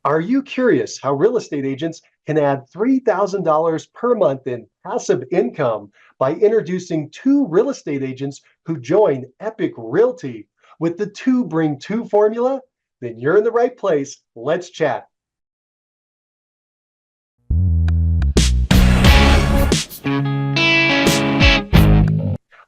Are you curious how real estate agents can add $3,000 per month in passive income by introducing two real estate agents who join Epic Realty with the two bring two formula? Then you're in the right place. Let's chat.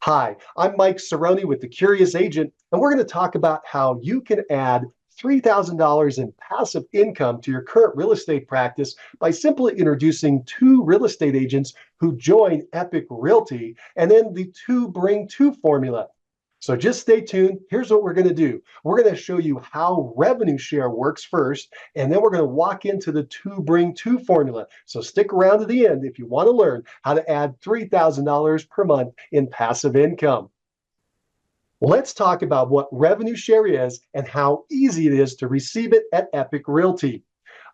Hi, I'm Mike Cerrone with The Curious Agent, and we're going to talk about how you can add $3,000 in passive income to your current real estate practice by simply introducing two real estate agents who join Epic Realty and then the two bring two formula. So just stay tuned. Here's what we're going to do. We're going to show you how revenue share works first, and then we're going to walk into the two bring two formula. So stick around to the end if you want to learn how to add $3,000 per month in passive income. Let's talk about what revenue share is and how easy it is to receive it at Epic Realty.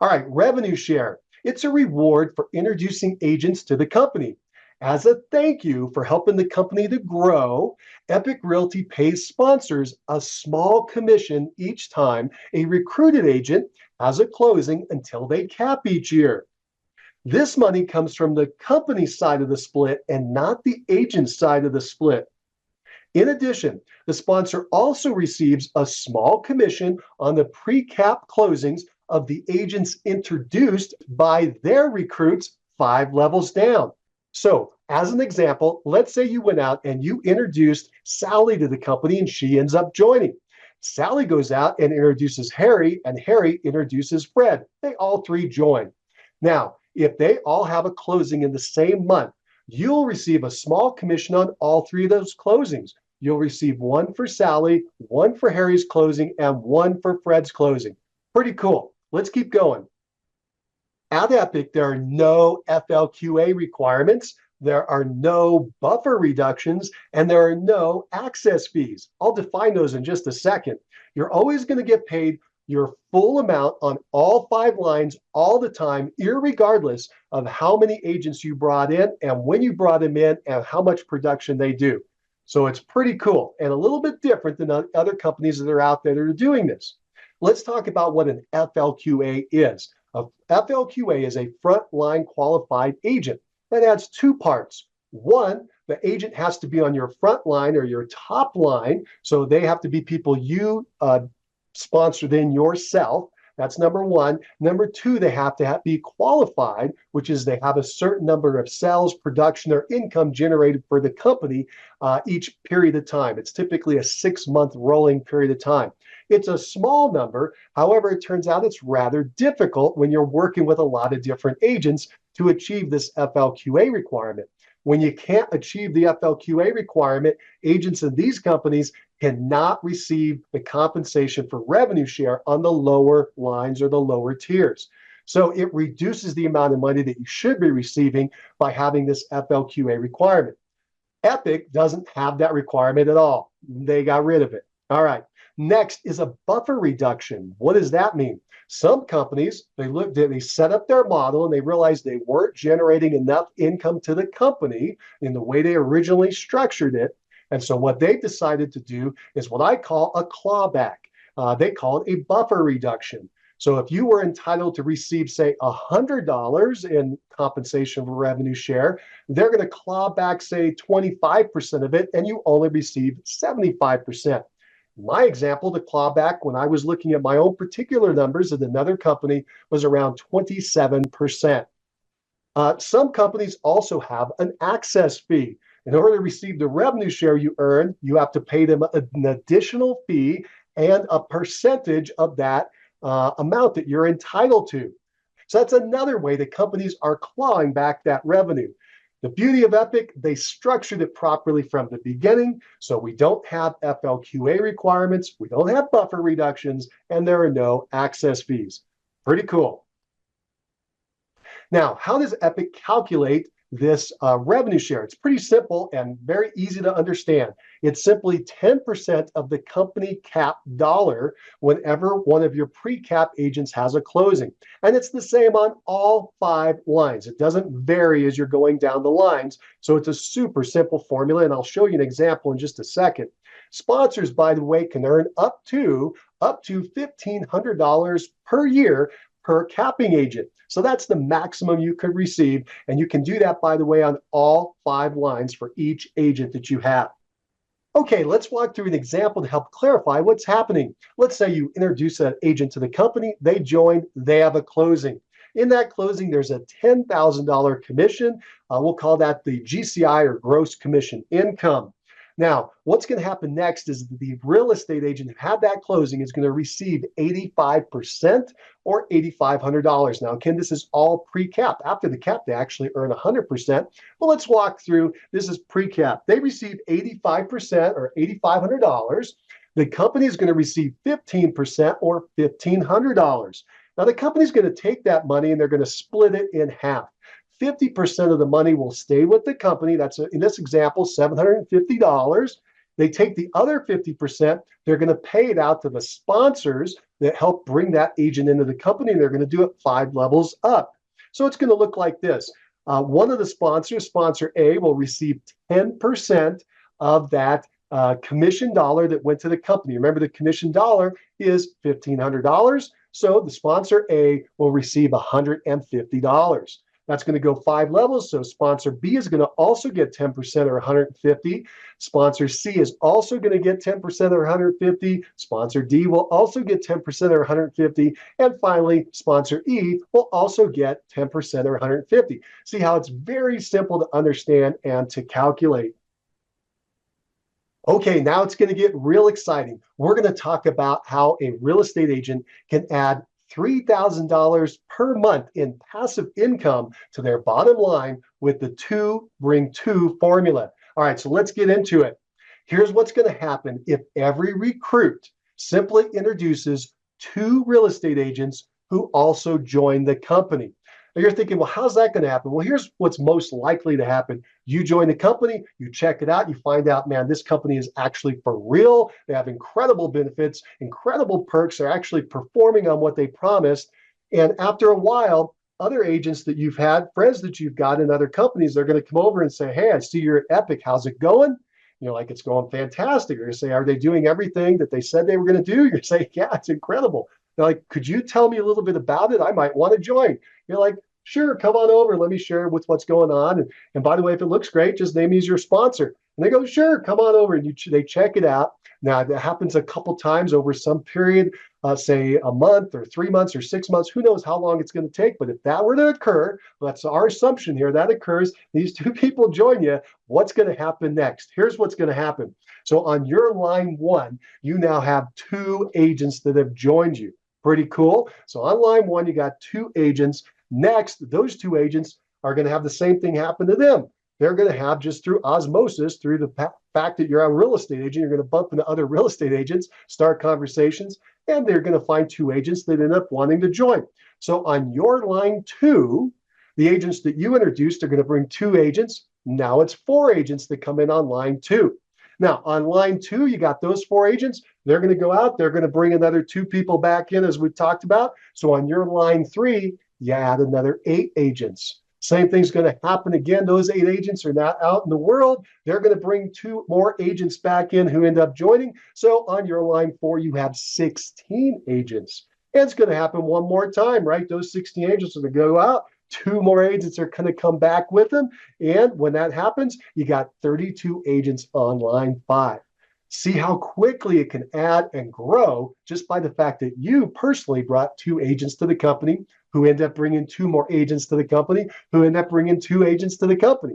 All right, revenue share. It's a reward for introducing agents to the company. As a thank you for helping the company to grow, Epic Realty pays sponsors a small commission each time a recruited agent has a closing until they cap each year. This money comes from the company side of the split and not the agent side of the split. In addition, the sponsor also receives a small commission on the pre-cap closings of the agents introduced by their recruits 5 levels down. So, as an example, let's say you went out and you introduced Sally to the company and she ends up joining. Sally goes out and introduces Harry, and Harry introduces Fred. They all three join. Now, if they all have a closing in the same month, you'll receive a small commission on all three of those closings. You'll receive one for Sally, one for Harry's closing, and one for Fred's closing. Pretty cool. Let's keep going. At Epic, there are no FLQA requirements, there are no buffer reductions, and there are no access fees. I'll define those in just a second. You're always going to get paid your full amount on all 5 lines all the time, irregardless of how many agents you brought in and when you brought them in and how much production they do. So it's pretty cool and a little bit different than other companies that are out there that are doing this. Let's talk about what an FLQA is. A FLQA is a frontline qualified agent. That adds 2 parts. One, the agent has to be on your front line or your top line, so they have to be people you sponsored in yourself. That's number one. Number two, they have to be qualified, which is they have a certain number of sales, production, or income generated for the company each period of time. It's typically a 6-month rolling period of time. It's a small number. However, it turns out it's rather difficult when you're working with a lot of different agents to achieve this FLQA requirement. When you can't achieve the FLQA requirement, agents in these companies cannot receive the compensation for revenue share on the lower lines or the lower tiers. So it reduces the amount of money that you should be receiving by having this FLQA requirement. Epic doesn't have that requirement at all. They got rid of it. All right. Next is a buffer reduction. What does that mean? Some companies, they set up their model and they realized they weren't generating enough income to the company in the way they originally structured it. And so what they decided to do is what I call a clawback. They call it a buffer reduction. So if you were entitled to receive, say, $100 in compensation for revenue share, they're going to claw back, say, 25% of it, and you only receive 75%. My example, the clawback, when I was looking at my own particular numbers at another company, was around 27%. Some companies also have an access fee. In order to receive the revenue share you earn, you have to pay them an additional fee and a percentage of that amount that you're entitled to. So that's another way that companies are clawing back that revenue. The beauty of Epic, they structured it properly from the beginning, so we don't have FLQA requirements, we don't have buffer reductions, and there are no access fees. Pretty cool. Now, how does Epic calculate this revenue share? It's pretty simple and very easy to understand. It's simply 10% of the company cap dollar whenever one of your pre-cap agents has a closing. And it's the same on all 5 lines. It doesn't vary as you're going down the lines. So it's a super simple formula, and I'll show you an example in just a second. Sponsors, by the way, can earn up to $1,500 per year per capping agent. So that's the maximum you could receive. And you can do that, by the way, on all 5 lines for each agent that you have. Okay, let's walk through an example to help clarify what's happening. Let's say you introduce an agent to the company, they join, they have a closing. In that closing, there's a $10,000 commission. We'll call that the GCI, or gross commission income. Now, what's going to happen next is the real estate agent who had that closing is going to receive 85% or $8,500. Now, again, this is all pre-cap. After the cap, they actually earn 100%. But let's walk through. This is pre-cap. They receive 85% or $8,500. The company is going to receive 15% or $1,500. Now, the company is going to take that money and they're going to split it in half. 50% of the money will stay with the company. That's, in this example, $750. They take the other 50%, they're going to pay it out to the sponsors that help bring that agent into the company, and they're going to do it 5 levels up. So it's going to look like this. One of the sponsors, sponsor A, will receive 10% of that commission dollar that went to the company. Remember, the commission dollar is $1,500. So the sponsor A will receive $150. That's going to go 5 levels. So sponsor B is going to also get 10% or 150. Sponsor C is also going to get 10% or 150. Sponsor D will also get 10% or 150. And finally, sponsor E will also get 10% or 150. See how it's very simple to understand and to calculate. Okay, now it's going to get real exciting. We're going to talk about how a real estate agent can add $3,000 per month in passive income to their bottom line with the 2 bring 2 formula. All right, so let's get into it. Here's what's going to happen if every recruit simply introduces 2 real estate agents who also join the company. Now you're thinking, well, how's that going to happen? Well, here's what's most likely to happen. You join the company, you check it out, you find out, man, this company is actually for real. They have incredible benefits, incredible perks. They're actually performing on what they promised. And after a while, other agents that you've had, friends that you've got in other companies, they're going to come over and say, hey, I see you're at EPIQUE. How's it going? You know, like, it's going fantastic. Or you say, are they doing everything that they said they were going to do? You say, yeah, it's incredible. They're like, could you tell me a little bit about it? I might want to join. You're like, sure, come on over. Let me share with what's going on. And by the way, if it looks great, just name me as your sponsor. And they go, sure, come on over. And they check it out. Now, that happens a couple times over some period, say a month or 3 months or 6 months. Who knows how long it's going to take? But if that were to occur, that's our assumption here, that occurs, these 2 people join you, what's going to happen next? Here's what's going to happen. So on your line 1, you now have 2 agents that have joined you. Pretty cool. So on line 1, you got 2 agents. Next, those 2 agents are going to have the same thing happen to them. They're going to have, just through osmosis, through the fact that you're a real estate agent, you're going to bump into other real estate agents, start conversations, and they're going to find 2 agents that end up wanting to join. So on your line 2, the agents that you introduced are going to bring 2 agents. Now it's 4 agents that come in on line 2. Now, on line 2, you got those 4 agents. They're going to go out. They're going to bring another 2 people back in, as we've talked about. So on your line 3, you add another 8 agents. Same thing's going to happen again. Those 8 agents are now out in the world. They're going to bring 2 more agents back in who end up joining. So on your line 4, you have 16 agents. And it's going to happen one more time, right? Those 16 agents are going to go out. 2 more agents are going to come back with them. And when that happens, you got 32 agents on line 5. See how quickly it can add and grow just by the fact that you personally brought 2 agents to the company, who end up bringing 2 more agents to the company, who end up bringing 2 agents to the company.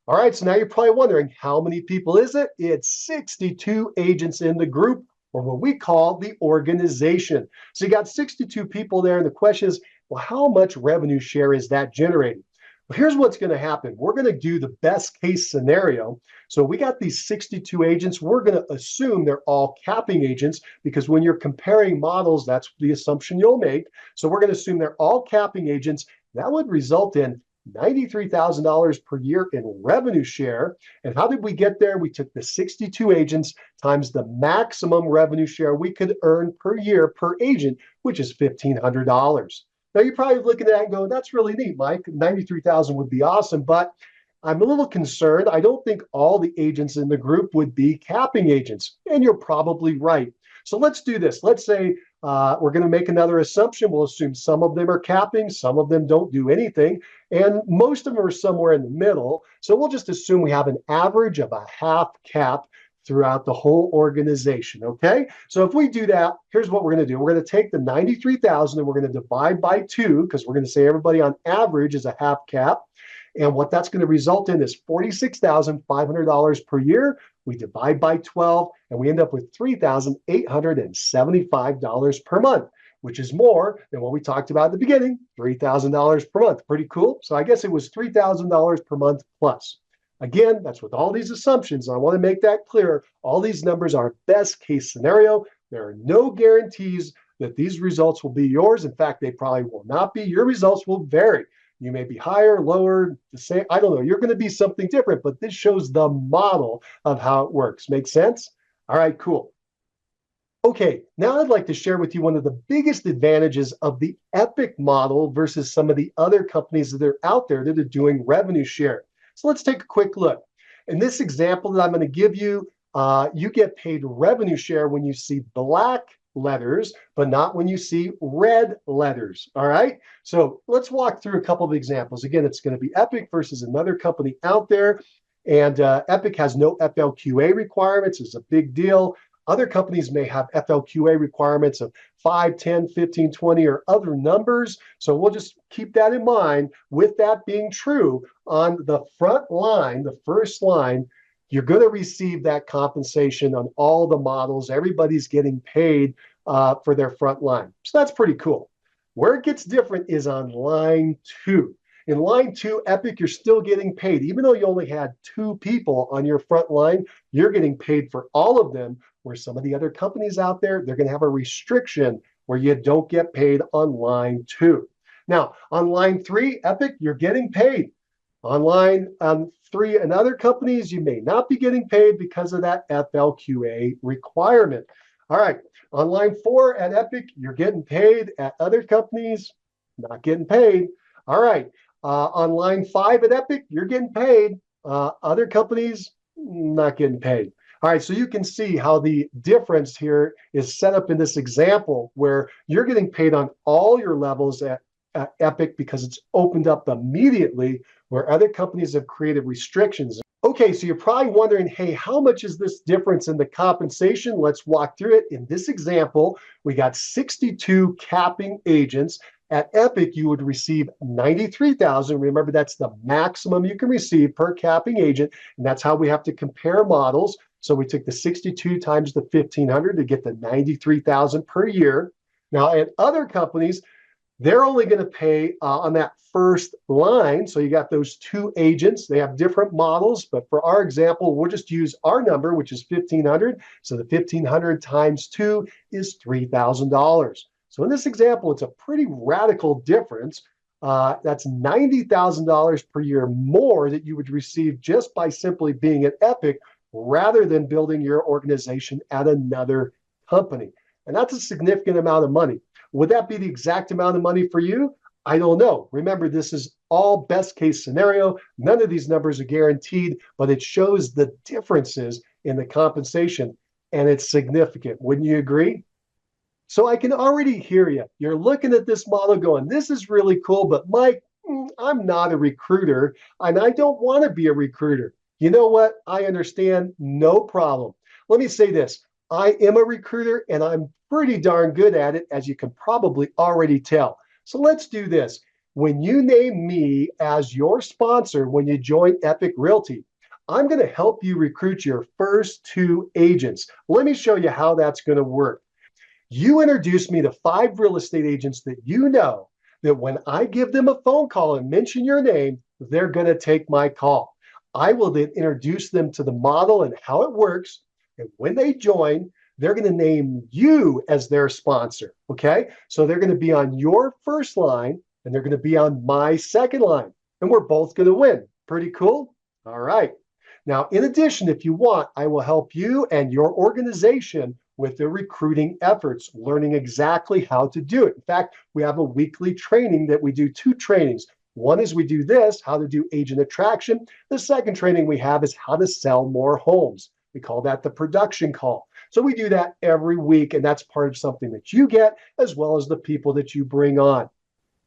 All right, so now you're probably wondering, how many people is it? It's 62 agents in the group, or what we call the organization. So you got 62 people there, and the question is, well, how much revenue share is that generating? Well, here's what's going to happen. We're going to do the best case scenario. So we got these 62 agents. We're going to assume they're all capping agents, because when you're comparing models, that's the assumption you'll make. So we're going to assume they're all capping agents. That would result in $93,000 per year in revenue share. And how did we get there? We took the 62 agents times the maximum revenue share we could earn per year per agent, which is $1,500. Now, you're probably looking at that and going, that's really neat, Mike. 93,000 would be awesome, but I'm a little concerned. I don't think all the agents in the group would be capping agents, and you're probably right. So let's do this. Let's say We're going to make another assumption. We'll assume some of them are capping, some of them don't do anything, and most of them are somewhere in the middle. So we'll just assume we have an average of a half cap throughout the whole organization, okay? So if we do that, here's what we're going to do. We're going to take the 93,000 and we're going to divide by 2 because we're going to say everybody on average is a half cap. And what that's going to result in is $46,500 per year. We divide by 12 and we end up with $3,875 per month, which is more than what we talked about at the beginning, $3,000 per month. Pretty cool. So I guess it was $3,000 per month plus. Again, that's with all these assumptions. I want to make that clear. All these numbers are best case scenario. There are no guarantees that these results will be yours. In fact, they probably will not be. Your results will vary. You may be higher, lower, the same. I don't know. You're going to be something different, but this shows the model of how it works. Make sense? All right, cool. Okay, now I'd like to share with you one of the biggest advantages of the EPIQUE model versus some of the other companies that are out there that are doing revenue share. So let's take a quick look. In this example that I'm going to give you, you get paid revenue share when you see black letters, but not when you see red letters. All right. So let's walk through a couple of examples. Again, it's going to be EPIQUE versus another company out there. And EPIQUE has no FLQA requirements. It's a big deal. Other companies may have FLQA requirements of 5, 10, 15, 20, or other numbers. So we'll just keep that in mind. With that being true, on the front line, the first line, you're going to receive that compensation on all the models. Everybody's getting paid for their front line. So that's pretty cool. Where it gets different is on line 2. In line 2, EPIQUE, you're still getting paid. Even though you only had 2 people on your front line, you're getting paid for all of them, where some of the other companies out there, they're going to have a restriction where you don't get paid on line 2. Now, on line 3, EPIQUE, you're getting paid. On line 3 and other companies, you may not be getting paid because of that FLQA requirement. All right, on line 4 at EPIQUE, you're getting paid. At other companies, not getting paid. All right, on line 5 at EPIQUE, you're getting paid. Other companies, not getting paid. All right, so you can see how the difference here is set up in this example where you're getting paid on all your levels at EPIQUE because it's opened up immediately, where other companies have created restrictions. Okay, so you're probably wondering, hey, how much is this difference in the compensation? Let's walk through it. In this example, we got 62 capping agents. At EPIQUE, you would receive 93,000. Remember, that's the maximum you can receive per capping agent, and that's how we have to compare models. So we took the 62 times the 1,500 to get the 93,000 per year. Now, at other companies, they're only going to pay on that first line. So you got those 2 agents. They have different models, but for our example, we'll just use our number, which is 1,500. So the 1,500 times 2 is $3,000. So in this example, it's a pretty radical difference. That's $90,000 per year more that you would receive just by simply being at EPIQUE rather than building your organization at another company. And that's a significant amount of money. Would that be the exact amount of money for you? I don't know. Remember, this is all best case scenario. None of these numbers are guaranteed, but it shows the differences in the compensation, and it's significant. Wouldn't you agree? So I can already hear you. You're looking at this model going, this is really cool, but Mike, I'm not a recruiter, and I don't want to be a recruiter. You know what? I understand. No problem. Let me say this. I am a recruiter, and I'm pretty darn good at it, as you can probably already tell. So let's do this. When you name me as your sponsor when you join EPIQUE Realty, I'm going to help you recruit your first 2 agents. Let me show you how that's going to work. You introduce me to 5 real estate agents that you know that when I give them a phone call and mention your name, they're going to take my call. I will then introduce them to the model and how it works. And when they join, they're going to name you as their sponsor. Okay. So they're going to be on your first line and they're going to be on my second line. And we're both going to win. Pretty cool. All right. Now, in addition, if you want, I will help you and your organization with the recruiting efforts, learning exactly how to do it. In fact, we have a weekly training that we do 2 trainings. One is we do this, how to do agent attraction. The second training we have is how to sell more homes. We call that the production call. So we do that every week, and that's part of something that you get as well as the people that you bring on.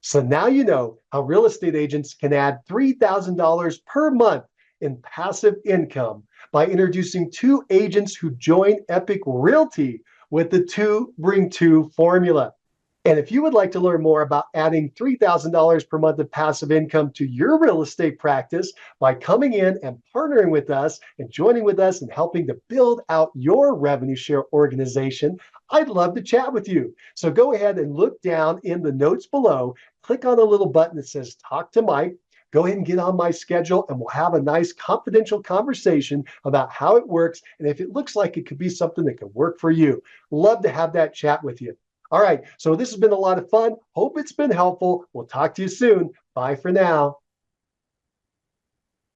So now you know how real estate agents can add $3,000 per month in passive income by introducing two agents who join EPIQUE Realty with the two bring two formula. And if you would like to learn more about adding $3,000 per month of passive income to your real estate practice by coming in and partnering with us and joining with us and helping to build out your revenue share organization, I'd love to chat with you. So go ahead and look down in the notes below, click on the little button that says Talk to Mike. Go ahead and get on my schedule, and we'll have a nice confidential conversation about how it works and if it looks like it could be something that could work for you. Love to have that chat with you. All right, so this has been a lot of fun. Hope it's been helpful. We'll talk to you soon. Bye for now.